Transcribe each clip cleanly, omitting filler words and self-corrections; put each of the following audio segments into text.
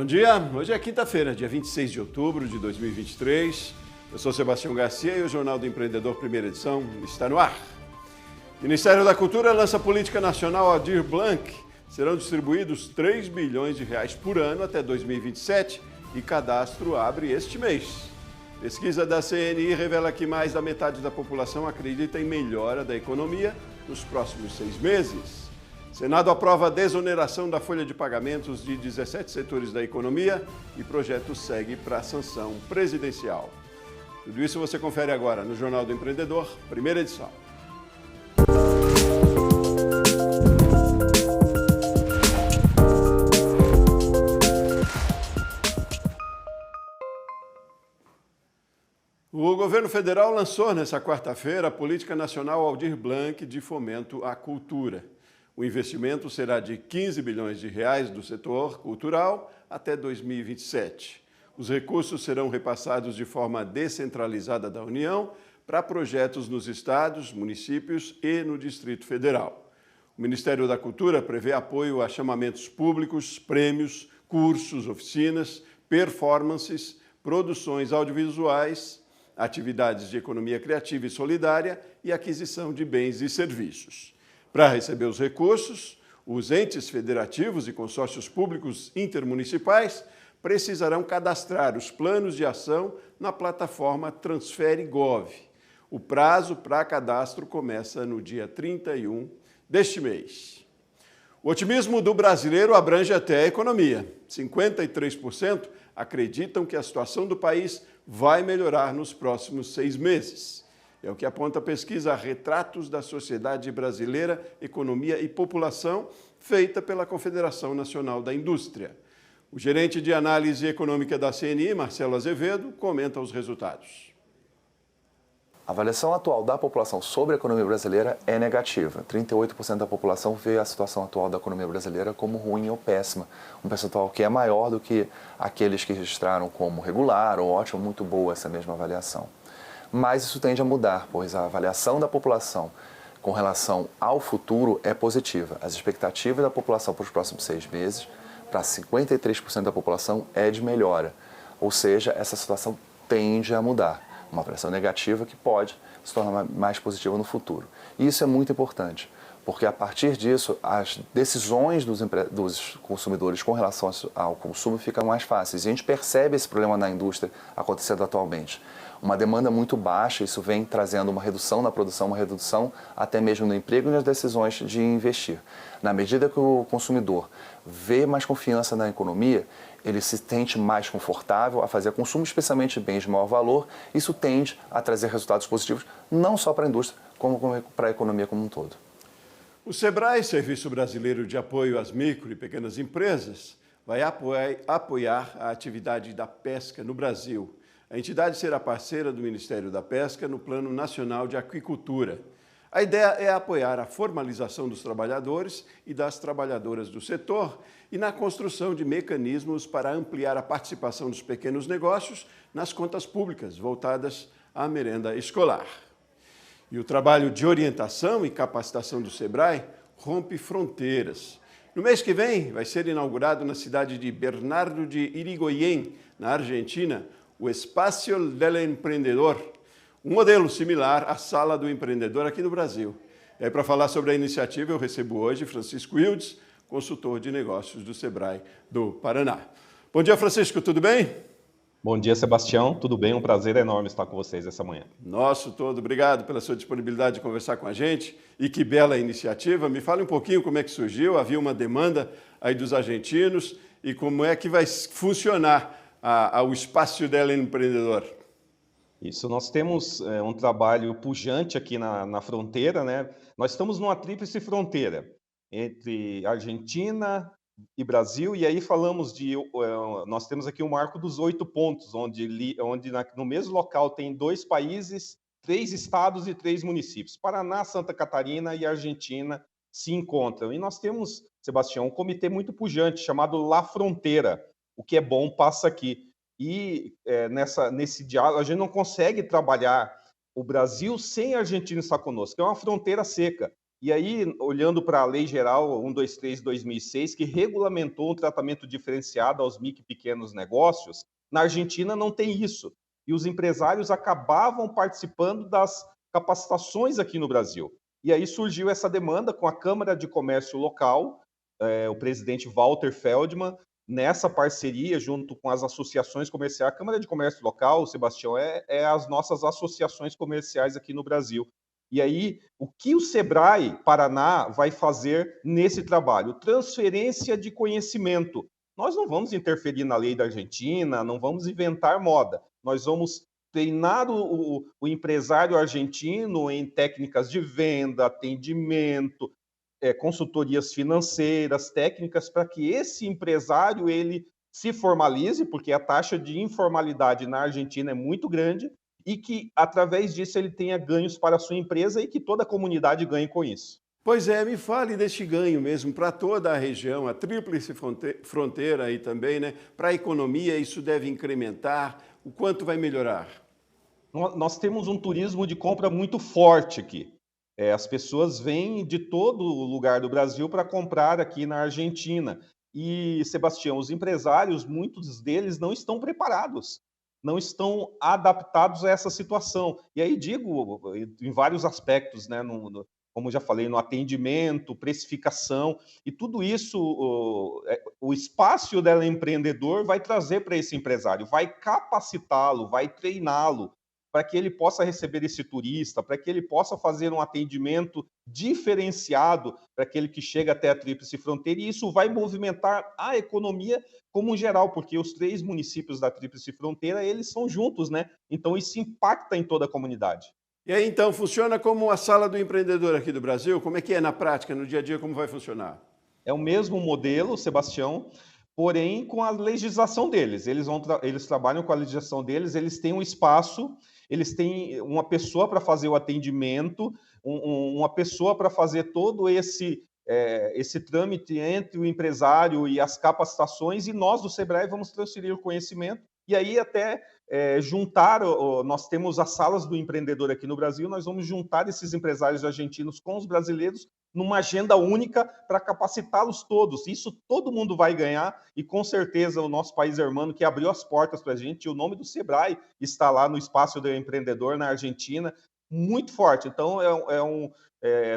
Bom dia, hoje é quinta-feira, dia 26 de outubro de 2023. Eu sou Sebastião Garcia e o Jornal do Empreendedor, primeira edição, está no ar. O Ministério da Cultura lança a Política Nacional Aldir Blanc. Serão distribuídos 3 bilhões de reais por ano até 2027 e cadastro abre este mês. Pesquisa da CNI revela que mais da metade da população acredita em melhora da economia nos próximos 6 meses. Senado aprova a desoneração da folha de pagamentos de 17 setores da economia e projeto segue para a sanção presidencial. Tudo isso você confere agora no Jornal do Empreendedor, primeira edição. O governo federal lançou nesta quarta-feira a Política Nacional Aldir Blanc de Fomento à Cultura. O investimento será de 15 bilhões de reais do setor cultural até 2027. Os recursos serão repassados de forma descentralizada da União para projetos nos estados, municípios e no Distrito Federal. O Ministério da Cultura prevê apoio a chamamentos públicos, prêmios, cursos, oficinas, performances, produções audiovisuais, atividades de economia criativa e solidária e aquisição de bens e serviços. Para receber os recursos, os entes federativos e consórcios públicos intermunicipais precisarão cadastrar os planos de ação na plataforma Transfere.gov. O prazo para cadastro começa no dia 31 deste mês. O otimismo do brasileiro abrange até a economia. 53% acreditam que a situação do país vai melhorar nos próximos 6 meses. É o que aponta a pesquisa Retratos da Sociedade Brasileira, Economia e População, feita pela Confederação Nacional da Indústria. O gerente de análise econômica da CNI, Marcelo Azevedo, comenta os resultados. A avaliação atual da população sobre a economia brasileira é negativa. 38% da população vê a situação atual da economia brasileira como ruim ou péssima, um percentual que é maior do que aqueles que registraram como regular ou ótimo, muito boa essa mesma avaliação. Mas isso tende a mudar, pois a avaliação da população com relação ao futuro é positiva. As expectativas da população para os próximos 6 meses, para 53% da população, é de melhora. Ou seja, essa situação tende a mudar. Uma avaliação negativa que pode se tornar mais positiva no futuro. E isso é muito importante, porque a partir disso, as decisões dos consumidores com relação ao consumo ficam mais fáceis. E a gente percebe esse problema na indústria acontecendo atualmente. Uma demanda muito baixa, isso vem trazendo uma redução na produção, uma redução até mesmo no emprego e nas decisões de investir. Na medida que o consumidor vê mais confiança na economia, ele se sente mais confortável a fazer consumo, especialmente bens de maior valor. Isso tende a trazer resultados positivos, não só para a indústria, como para a economia como um todo. O SEBRAE, Serviço Brasileiro de Apoio às Micro e Pequenas Empresas, vai apoiar a atividade da pesca no Brasil. A entidade será parceira do Ministério da Pesca no Plano Nacional de Aquicultura. A ideia é apoiar a formalização dos trabalhadores e das trabalhadoras do setor e na construção de mecanismos para ampliar a participação dos pequenos negócios nas contas públicas voltadas à merenda escolar. E o trabalho de orientação e capacitação do SEBRAE rompe fronteiras. No mês que vem, vai ser inaugurado na cidade de Bernardo de Irigoyen, na Argentina, o Espacio del Emprendedor, um modelo similar à Sala do Empreendedor aqui no Brasil. E aí, para falar sobre a iniciativa, eu recebo hoje Francisco Wildes, consultor de negócios do SEBRAE do Paraná. Bom dia, Francisco, tudo bem? Bom dia, Sebastião. Tudo bem? Um prazer enorme estar com vocês essa manhã. Nosso todo. Obrigado pela sua disponibilidade de conversar com a gente. E que bela iniciativa. Me fale um pouquinho como é que surgiu. Havia uma demanda aí dos argentinos e como é que vai funcionar o Espacio del Empreendedor. Isso, nós temos um trabalho pujante aqui na fronteira, né? Nós estamos numa tríplice fronteira entre Argentina e Brasil, e aí falamos nós temos aqui o marco dos 8 pontos, onde no mesmo local tem 2 países, 3 estados e 3 municípios. Paraná, Santa Catarina e Argentina se encontram. E nós temos, Sebastião, um comitê muito pujante chamado La Fronteira. O que é bom passa aqui. E nesse diálogo, a gente não consegue trabalhar o Brasil sem a Argentina estar conosco, é uma fronteira seca. E aí, olhando para a Lei Geral 123/2006, que regulamentou um tratamento diferenciado aos micro e pequenos negócios, na Argentina não tem isso. E os empresários acabavam participando das capacitações aqui no Brasil. E aí surgiu essa demanda com a Câmara de Comércio local, o presidente Walter Feldman, nessa parceria junto com as associações comerciais. A Câmara de Comércio local, Sebastião, é as nossas associações comerciais aqui no Brasil. E aí, o que o Sebrae Paraná vai fazer nesse trabalho? Transferência de conhecimento. Nós não vamos interferir na lei da Argentina, não vamos inventar moda. Nós vamos treinar o empresário argentino em técnicas de venda, atendimento, consultorias financeiras, técnicas para que esse empresário ele se formalize, porque a taxa de informalidade na Argentina é muito grande, e que, através disso, ele tenha ganhos para a sua empresa e que toda a comunidade ganhe com isso. Pois é, me fale deste ganho mesmo para toda a região, a tríplice fronteira aí também, né? Para a economia, isso deve incrementar, o quanto vai melhorar? Nós temos um turismo de compra muito forte aqui. As pessoas vêm de todo lugar do Brasil para comprar aqui na Argentina. E, Sebastião, os empresários, muitos deles não estão preparados, não estão adaptados a essa situação. E aí digo em vários aspectos, né? Como já falei, no atendimento, precificação, e tudo isso, o espaço dela empreendedor vai trazer para esse empresário, vai capacitá-lo, vai treiná-lo, para que ele possa receber esse turista, para que ele possa fazer um atendimento diferenciado para aquele que chega até a Tríplice Fronteira, e isso vai movimentar a economia como geral, porque os 3 municípios da Tríplice Fronteira, eles são juntos, né? Então isso impacta em toda a comunidade. E aí, então, funciona como a sala do empreendedor aqui do Brasil? Como é que é na prática, no dia a dia, como vai funcionar? É o mesmo modelo, Sebastião, porém com a legislação deles. Eles trabalham com a legislação deles, eles têm um espaço, eles têm uma pessoa para fazer o atendimento, uma pessoa para fazer todo esse trâmite entre o empresário e as capacitações, e nós do Sebrae vamos transferir o conhecimento, e aí até juntar, nós temos as salas do empreendedor aqui no Brasil, nós vamos juntar esses empresários argentinos com os brasileiros numa agenda única para capacitá-los todos. Isso todo mundo vai ganhar, e com certeza o nosso país hermano que abriu as portas para a gente, o nome do Sebrae está lá no Espaço do Empreendedor na Argentina, muito forte. Então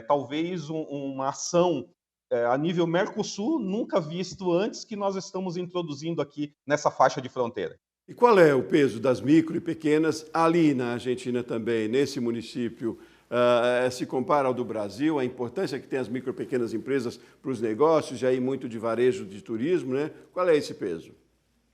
talvez uma ação a nível Mercosul nunca visto antes, que nós estamos introduzindo aqui nessa faixa de fronteira. E qual é o peso das micro e pequenas ali na Argentina também, nesse município? Se compara ao do Brasil, a importância que tem as micro e pequenas empresas para os negócios, e aí muito de varejo de turismo, né? Qual é esse peso?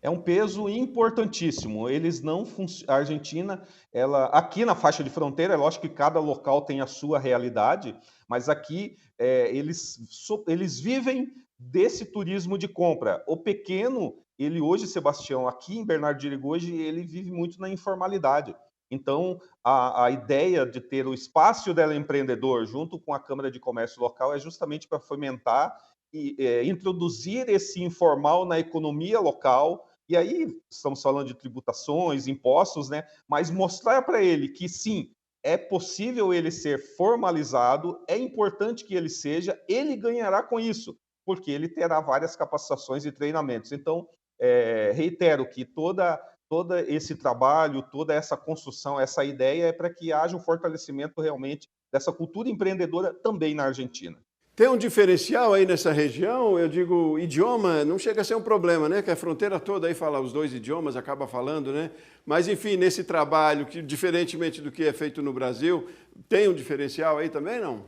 É um peso importantíssimo. Eles não A Argentina, ela aqui na faixa de fronteira, é lógico que cada local tem a sua realidade, mas aqui eles vivem desse turismo de compra. O pequeno, ele hoje, Sebastião, aqui em Bernardo de Irigoyen, ele vive muito na informalidade. Então, a ideia de ter o espaço dela empreendedor junto com a Câmara de Comércio local é justamente para fomentar e introduzir esse informal na economia local. E aí estamos falando de tributações, impostos, né? Mas mostrar para ele que sim, é possível ele ser formalizado, é importante que ele seja, ele ganhará com isso, porque ele terá várias capacitações e treinamentos. Então, reitero que todo esse trabalho, toda essa construção, essa ideia é para que haja um fortalecimento realmente dessa cultura empreendedora também na Argentina. Tem um diferencial aí nessa região, eu digo, idioma não chega a ser um problema, né? Que a fronteira toda aí fala os 2 idiomas, acaba falando, né? Mas, enfim, nesse trabalho, que diferentemente do que é feito no Brasil, tem um diferencial aí também, não?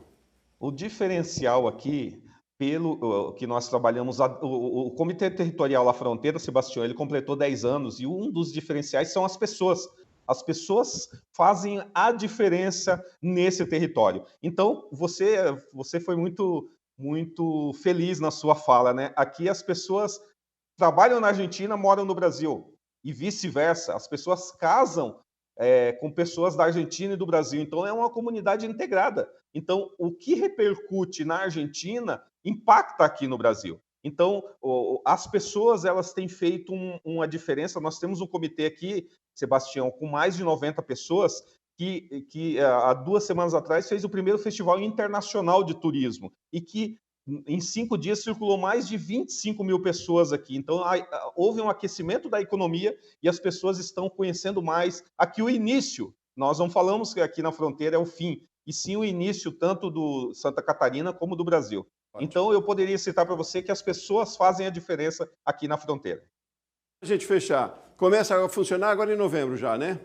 O diferencial aqui, pelo que nós trabalhamos, o Comitê Territorial La Fronteira, Sebastião, ele completou 10 anos, e um dos diferenciais são as pessoas. As pessoas fazem a diferença nesse território. Então, você foi muito, muito feliz na sua fala, né? Aqui as pessoas trabalham na Argentina, moram no Brasil, e vice-versa. As pessoas casam com pessoas da Argentina e do Brasil. Então, é uma comunidade integrada. Então, o que repercute na Argentina impacta aqui no Brasil. Então, as pessoas elas têm feito uma diferença. Nós temos um comitê aqui, Sebastião, com mais de 90 pessoas, que há 2 semanas atrás fez o primeiro Festival Internacional de Turismo e que em 5 dias circulou mais de 25 mil pessoas aqui. Então, houve um aquecimento da economia e as pessoas estão conhecendo mais aqui o início. Nós não falamos que aqui na fronteira é o fim, e sim o início tanto do Santa Catarina como do Brasil. Ótimo. Então, eu poderia citar para você que as pessoas fazem a diferença aqui na fronteira. A gente fechar. Começa a funcionar agora em novembro já, né?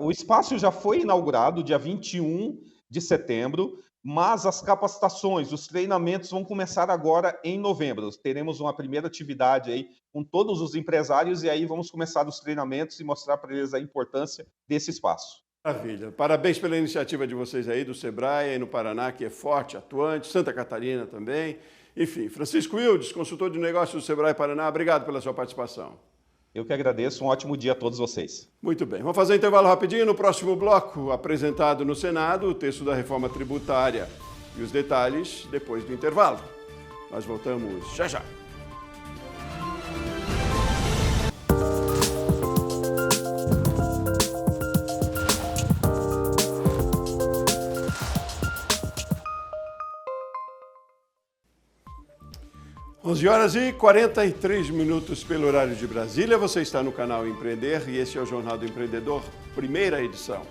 O espaço já foi inaugurado dia 21 de setembro, mas as capacitações, os treinamentos vão começar agora em novembro. Teremos uma primeira atividade aí com todos os empresários e aí vamos começar os treinamentos e mostrar para eles a importância desse espaço. Maravilha. Parabéns pela iniciativa de vocês aí do Sebrae, aí no Paraná, que é forte, atuante, Santa Catarina também. Enfim, Francisco Wildes, consultor de negócios do Sebrae Paraná, obrigado pela sua participação. Eu que agradeço, um ótimo dia a todos vocês. Muito bem, vamos fazer um intervalo rapidinho. No próximo bloco, apresentado no Senado o texto da reforma tributária e os detalhes depois do intervalo. Nós voltamos já já. (11h43) pelo horário de Brasília. Você está no canal Empreender e esse é o Jornal do Empreendedor, primeira edição.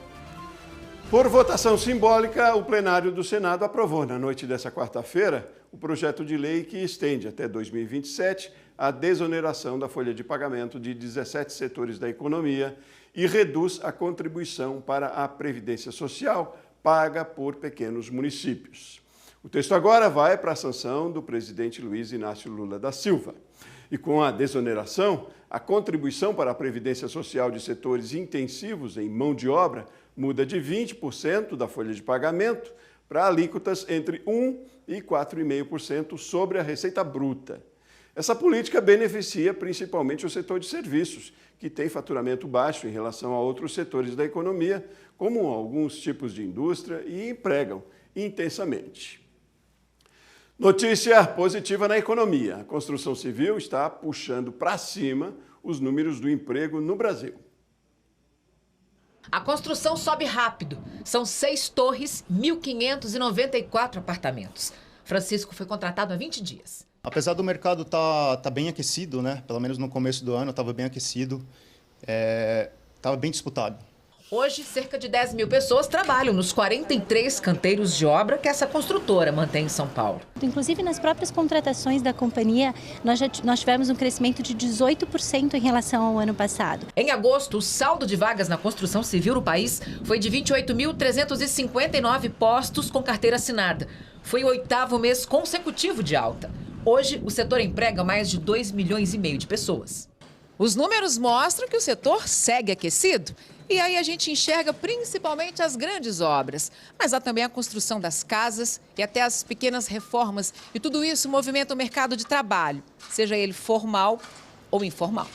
Por votação simbólica, o plenário do Senado aprovou na noite dessa quarta-feira o projeto de lei que estende até 2027 a desoneração da folha de pagamento de 17 setores da economia e reduz a contribuição para a Previdência Social paga por pequenos municípios. O texto agora vai para a sanção do presidente Luiz Inácio Lula da Silva. E com a desoneração, a contribuição para a Previdência Social de setores intensivos em mão de obra muda de 20% da folha de pagamento para alíquotas entre 1% e 4,5% sobre a receita bruta. Essa política beneficia principalmente o setor de serviços, que tem faturamento baixo em relação a outros setores da economia, como alguns tipos de indústria, e empregam intensamente. Notícia positiva na economia. A construção civil está puxando para cima os números do emprego no Brasil. A construção sobe rápido. São 6 torres, 1.594 apartamentos. Francisco foi contratado há 20 dias. Apesar do mercado tá bem aquecido, né? Pelo menos no começo do ano estava bem aquecido, estava bem disputado. Hoje, cerca de 10 mil pessoas trabalham nos 43 canteiros de obra que essa construtora mantém em São Paulo. Inclusive, nas próprias contratações da companhia, nós tivemos um crescimento de 18% em relação ao ano passado. Em agosto, o saldo de vagas na construção civil no país foi de 28.359 postos com carteira assinada. Foi o 8º mês consecutivo de alta. Hoje, o setor emprega mais de 2,5 milhões de pessoas. Os números mostram que o setor segue aquecido. E aí a gente enxerga principalmente as grandes obras. Mas há também a construção das casas e até as pequenas reformas. E tudo isso movimenta o mercado de trabalho, seja ele formal ou informal.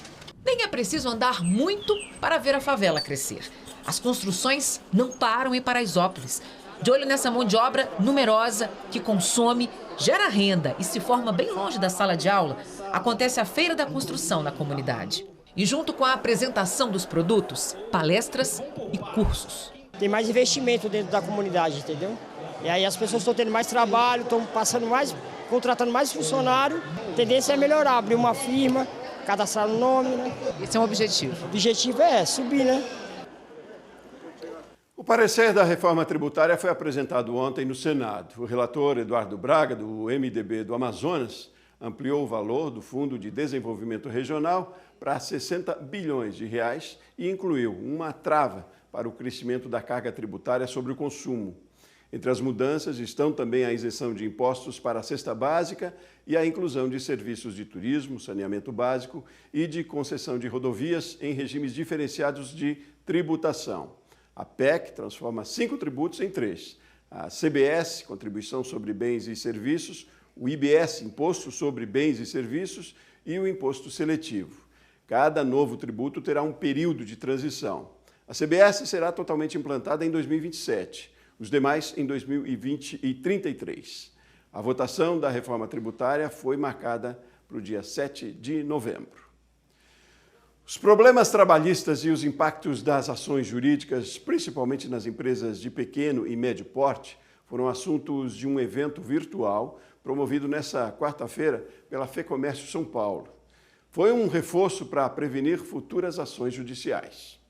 Nem é preciso andar muito para ver a favela crescer. As construções não param em Paraisópolis. De olho nessa mão de obra numerosa que consome, gera renda e se forma bem longe da sala de aula, acontece a Feira da Construção na comunidade. E junto com a apresentação dos produtos, palestras e cursos. Tem mais investimento dentro da comunidade, entendeu? E aí as pessoas estão tendo mais trabalho, estão contratando mais funcionário. A tendência é melhorar, abrir uma firma, cadastrar o nome, né? Esse é um objetivo. O objetivo é subir, né? O parecer da reforma tributária foi apresentado ontem no Senado. O relator Eduardo Braga, do MDB do Amazonas, ampliou o valor do Fundo de Desenvolvimento Regional para 60 bilhões de reais e incluiu uma trava para o crescimento da carga tributária sobre o consumo. Entre as mudanças estão também a isenção de impostos para a cesta básica e a inclusão de serviços de turismo, saneamento básico e de concessão de rodovias em regimes diferenciados de tributação. A PEC transforma 5 tributos em 3. A CBS, Contribuição sobre Bens e Serviços, o IBS, Imposto sobre Bens e Serviços, e o Imposto Seletivo. Cada novo tributo terá um período de transição. A CBS será totalmente implantada em 2027, os demais em 2033. A votação da reforma tributária foi marcada para o dia 7 de novembro. Os problemas trabalhistas e os impactos das ações jurídicas, principalmente nas empresas de pequeno e médio porte, foram assuntos de um evento virtual promovido nesta quarta-feira pela FEComércio São Paulo. Foi um reforço para prevenir futuras ações judiciais.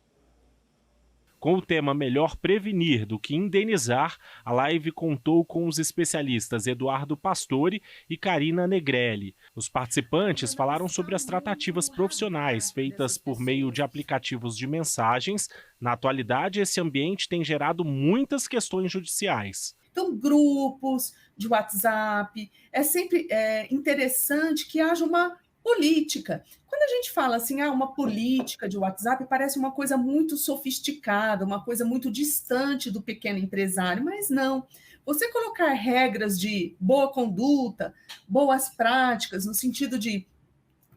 Com o tema Melhor Prevenir do que Indenizar, a live contou com os especialistas Eduardo Pastore e Karina Negrelli. Os participantes falaram sobre as tratativas profissionais feitas por meio de aplicativos de mensagens. Na atualidade, esse ambiente tem gerado muitas questões judiciais. Então, grupos de WhatsApp, é sempre interessante que haja uma política. Quando a gente fala assim, uma política de WhatsApp, parece uma coisa muito sofisticada, uma coisa muito distante do pequeno empresário, mas não. Você colocar regras de boa conduta, boas práticas, no sentido de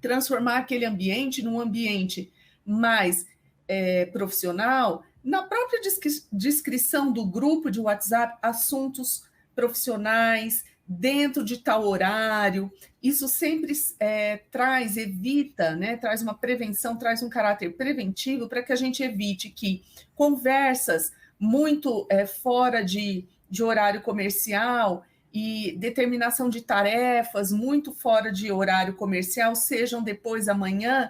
transformar aquele ambiente num ambiente mais profissional, na própria descrição do grupo de WhatsApp, assuntos profissionais, dentro de tal horário, isso sempre evita, né, traz uma prevenção, traz um caráter preventivo para que a gente evite que conversas muito fora de horário comercial e determinação de tarefas muito fora de horário comercial sejam depois amanhã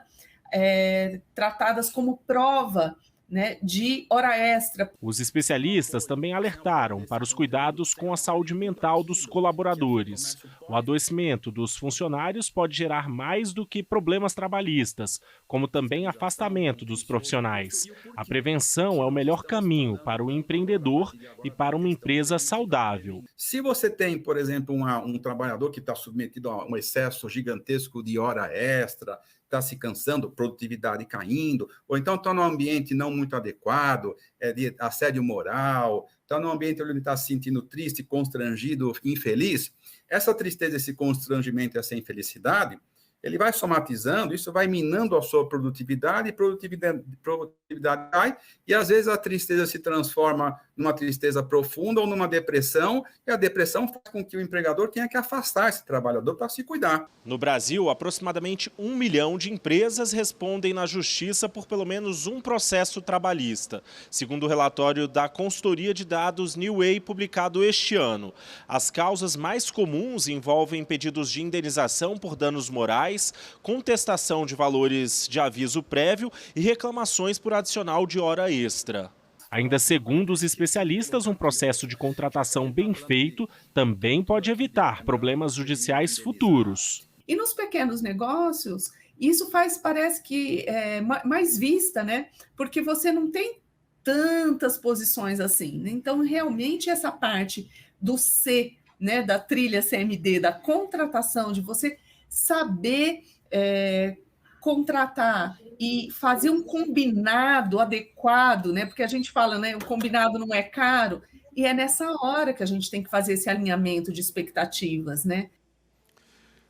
tratadas como prova, né, de hora extra. Os especialistas também alertaram para os cuidados com a saúde mental dos colaboradores. O adoecimento dos funcionários pode gerar mais do que problemas trabalhistas, como também afastamento dos profissionais. A prevenção é o melhor caminho para o empreendedor e para uma empresa saudável. Se você tem, por exemplo, um trabalhador que está submetido a um excesso gigantesco de hora extra, está se cansando, produtividade caindo, ou então está num ambiente não muito adequado, de assédio moral, está num ambiente onde ele está se sentindo triste, constrangido, infeliz, essa tristeza, esse constrangimento, essa infelicidade, ele vai somatizando, isso vai minando a sua produtividade, e produtividade cai, e às vezes a tristeza se transforma numa tristeza profunda ou numa depressão, e a depressão faz com que o empregador tenha que afastar esse trabalhador para se cuidar. No Brasil, aproximadamente 1 milhão de empresas respondem na justiça por pelo menos um processo trabalhista, segundo o relatório da consultoria de dados New Way, publicado este ano. As causas mais comuns envolvem pedidos de indenização por danos morais, contestação de valores de aviso prévio e reclamações por adicional de hora extra. Ainda segundo os especialistas, um processo de contratação bem feito também pode evitar problemas judiciais futuros. E nos pequenos negócios, isso parece que mais vista, né? Porque você não tem tantas posições assim. Então, realmente, essa parte do C, né, da trilha CMD, da contratação, de você saber contratar e fazer um combinado adequado, né? Porque a gente fala, né, o combinado não é caro, e é nessa hora que a gente tem que fazer esse alinhamento de expectativas, né?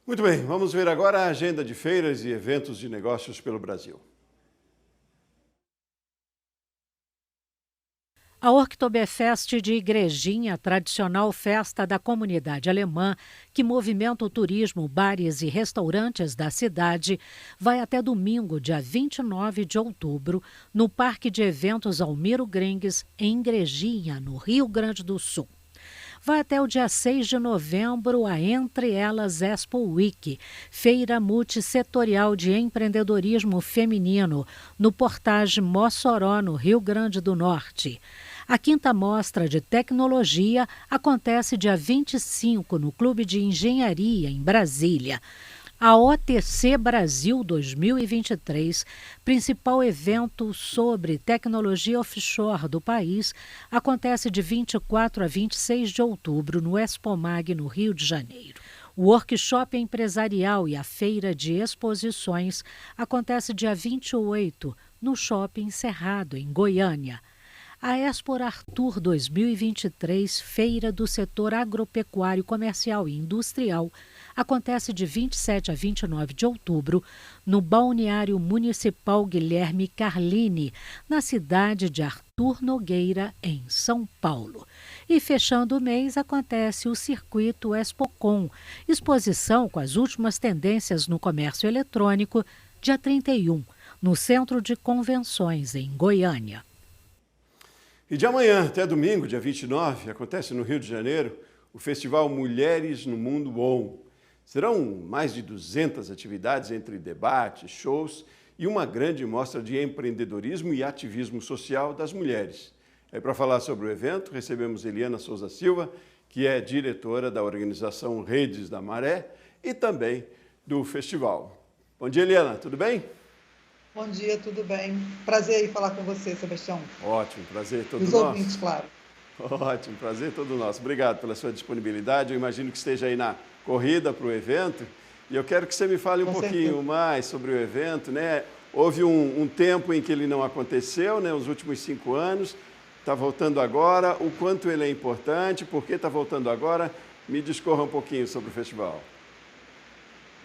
Muito bem, vamos ver agora a agenda de feiras e eventos de negócios pelo Brasil. A Oktoberfest de Igrejinha, tradicional festa da comunidade alemã, que movimenta o turismo, bares e restaurantes da cidade, vai até domingo, dia 29 de outubro, no Parque de Eventos Almiro Gringues, em Igrejinha, no Rio Grande do Sul. Vai até o dia 6 de novembro a Entre Elas Expo Week, feira multissetorial de empreendedorismo feminino, no Portage Mossoró, no Rio Grande do Norte. A 5ª Mostra de Tecnologia acontece dia 25 no Clube de Engenharia, em Brasília. A OTC Brasil 2023, principal evento sobre tecnologia offshore do país, acontece de 24 a 26 de outubro no Expomag, no Rio de Janeiro. O workshop empresarial e a feira de exposições acontece dia 28 no Shopping Cerrado, em Goiânia. A Expo Arthur 2023, feira do setor agropecuário, comercial e industrial, acontece de 27 a 29 de outubro no Balneário Municipal Guilherme Carlini, na cidade de Arthur Nogueira, em São Paulo. E fechando o mês acontece o Circuito Expocom, exposição com as últimas tendências no comércio eletrônico, dia 31, no Centro de Convenções, em Goiânia. E de amanhã até domingo, dia 29, acontece no Rio de Janeiro o Festival Mulheres no Mundo ON. Serão mais de 200 atividades entre debates, shows e uma grande mostra de empreendedorismo e ativismo social das mulheres. Para falar sobre o evento, recebemos Eliana Souza Silva, que é diretora da organização Redes da Maré e também do festival. Bom dia, Eliana, tudo bem? Bom dia, tudo bem? Prazer em falar com você, Sebastião. Ótimo, prazer todo nosso. Os ouvintes, claro. Ótimo, prazer todo nosso. Obrigado pela sua disponibilidade. Eu imagino que esteja aí na corrida para o evento. E eu quero que você me fale um pouquinho mais sobre o evento, né? Houve um tempo em que ele não aconteceu, né? Os últimos 5 anos. Está voltando agora. O quanto ele é importante, por que está voltando agora? Me discorra um pouquinho sobre o festival.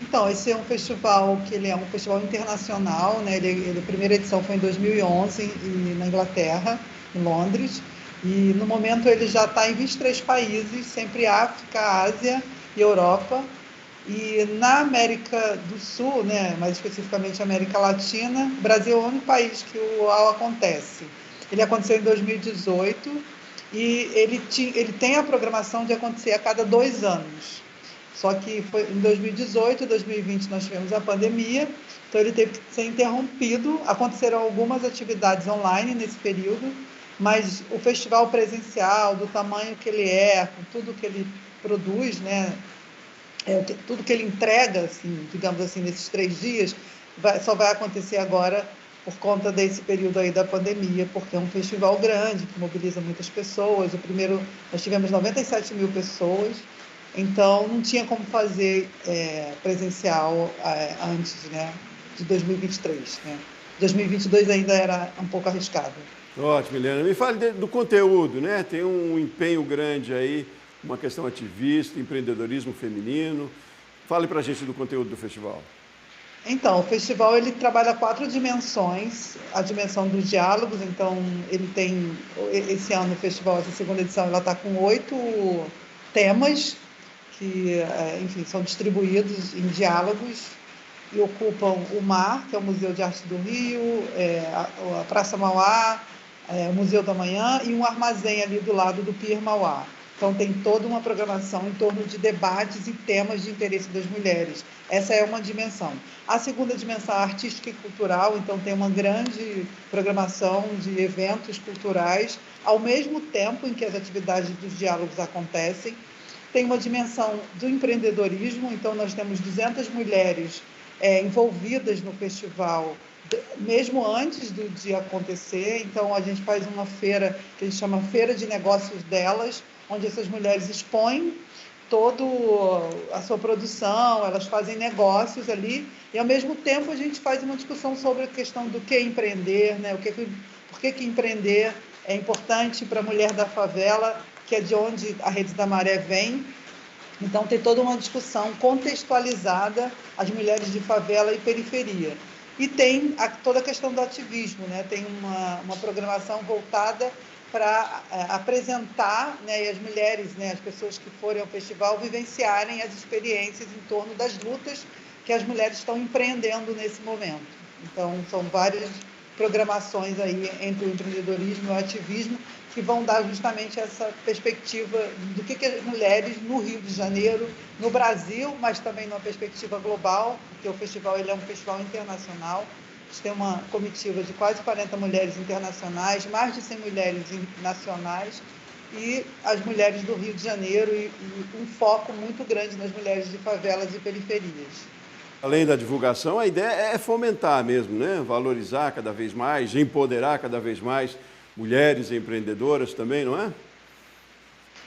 Então, esse é um festival que ele é um festival internacional, né? A primeira edição foi em 2011 na Inglaterra, em Londres, e no momento ele já está em 23 países, sempre África, Ásia e Europa. E na América do Sul, né? Mais especificamente América Latina, o Brasil é o único país que o UAU acontece. Ele aconteceu em 2018 e ele tem a programação de acontecer a cada 2 anos. Só que foi em 2018 e 2020 nós tivemos a pandemia, então ele teve que ser interrompido. Aconteceram algumas atividades online nesse período, mas o festival presencial, do tamanho que ele é, com tudo que ele produz, né, tudo que ele entrega, assim, digamos assim, nesses 3 dias, só vai acontecer agora por conta desse período aí da pandemia, porque é um festival grande, que mobiliza muitas pessoas. O primeiro, nós tivemos 97 mil pessoas, então não tinha como fazer presencial antes, né, de 2023. Né? 2022 ainda era um pouco arriscado. Ótimo, Eliana. Me fale do conteúdo, né? Tem um empenho grande aí, uma questão ativista, empreendedorismo feminino. Fale para a gente do conteúdo do festival. Então, o festival ele trabalha 4 dimensões. A dimensão dos diálogos, então ele tem, esse ano o festival, essa segunda edição, ela está com 8 temas que, enfim, são distribuídos em diálogos e ocupam o MAR, que é o Museu de Arte do Rio, a Praça Mauá, o Museu da Manhã e um armazém ali do lado do Pier Mauá. Então, tem toda uma programação em torno de debates e temas de interesse das mulheres. Essa é uma dimensão. A segunda dimensão é artística e cultural, então tem uma grande programação de eventos culturais, ao mesmo tempo em que as atividades dos diálogos acontecem. Tem uma dimensão do empreendedorismo, então nós temos 200 mulheres envolvidas no festival, mesmo antes do dia acontecer. Então, a gente faz uma feira que a gente chama Feira de Negócios Delas, onde essas mulheres expõem toda a sua produção, elas fazem negócios ali, e ao mesmo tempo a gente faz uma discussão sobre a questão do que empreender, né? Por que empreender é importante para a mulher da favela, que é de onde a Rede da Maré vem. Então tem toda uma discussão contextualizada às mulheres de favela e periferia. E tem toda a questão do ativismo, né? Tem uma programação voltada para apresentar, né, e as mulheres, né, as pessoas que forem ao festival, vivenciarem as experiências em torno das lutas que as mulheres estão empreendendo nesse momento. Então, são várias programações aí entre o empreendedorismo e o ativismo que vão dar justamente essa perspectiva do que as mulheres no Rio de Janeiro, no Brasil, mas também numa perspectiva global, porque o festival ele é um festival internacional. A gente tem uma comitiva de quase 40 mulheres internacionais, mais de 100 mulheres nacionais e as mulheres do Rio de Janeiro e um foco muito grande nas mulheres de favelas e periferias. Além da divulgação, a ideia é fomentar mesmo, né? Valorizar cada vez mais, empoderar cada vez mais mulheres empreendedoras também, não é?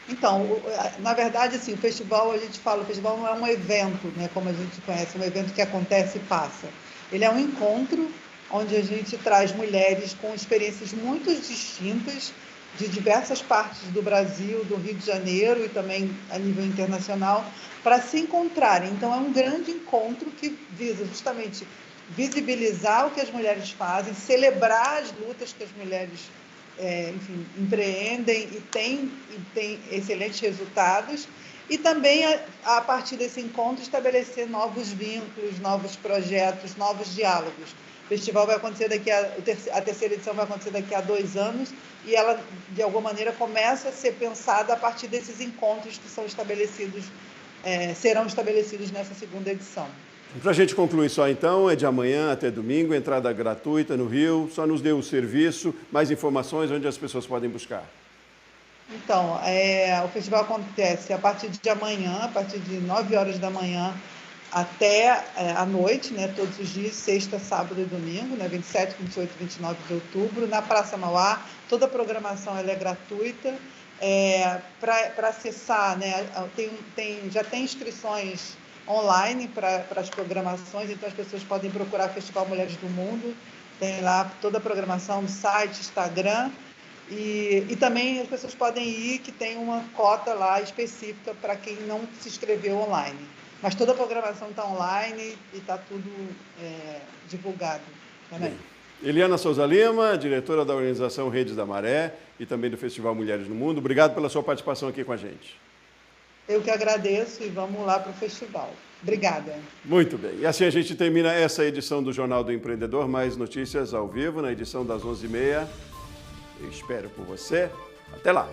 Então, na verdade, assim, o festival, a gente fala, o festival não é um evento, né, como a gente conhece, é um evento que acontece e passa. Ele é um encontro onde a gente traz mulheres com experiências muito distintas de diversas partes do Brasil, do Rio de Janeiro e também a nível internacional, para se encontrarem. Então, é um grande encontro que visa justamente visibilizar o que as mulheres fazem, celebrar as lutas que as mulheres enfim, empreendem e têm excelentes resultados, e também, a partir desse encontro, estabelecer novos vínculos, novos projetos, novos diálogos. festival vai acontecer a terceira edição vai acontecer daqui a 2 anos e ela, de alguma maneira, começa a ser pensada a partir desses encontros que são estabelecidos, serão estabelecidos nessa segunda edição. Para a gente concluir só então, é de amanhã até domingo, entrada gratuita no Rio, só nos dê o serviço, mais informações onde as pessoas podem buscar. Então, o festival acontece a partir de amanhã, a partir de 9 horas da manhã até a noite, né, todos os dias, sexta, sábado e domingo, né, 27, 28 e 29 de outubro, na Praça Mauá. Toda a programação ela é gratuita. Para acessar, né, já tem inscrições online para as programações, então as pessoas podem procurar Festival Mulheres do Mundo, tem lá toda a programação no site, Instagram, e também as pessoas podem ir, que tem uma cota lá específica para quem não se inscreveu online. Mas toda a programação está online e está tudo divulgado também. Eliana Souza Lima, diretora da organização Redes da Maré e também do Festival Mulheres no Mundo, obrigado pela sua participação aqui com a gente. Eu que agradeço e vamos lá para o festival. Obrigada. Muito bem. E assim a gente termina essa edição do Jornal do Empreendedor. Mais notícias ao vivo na edição das 11h30. Eu espero por você. Até lá.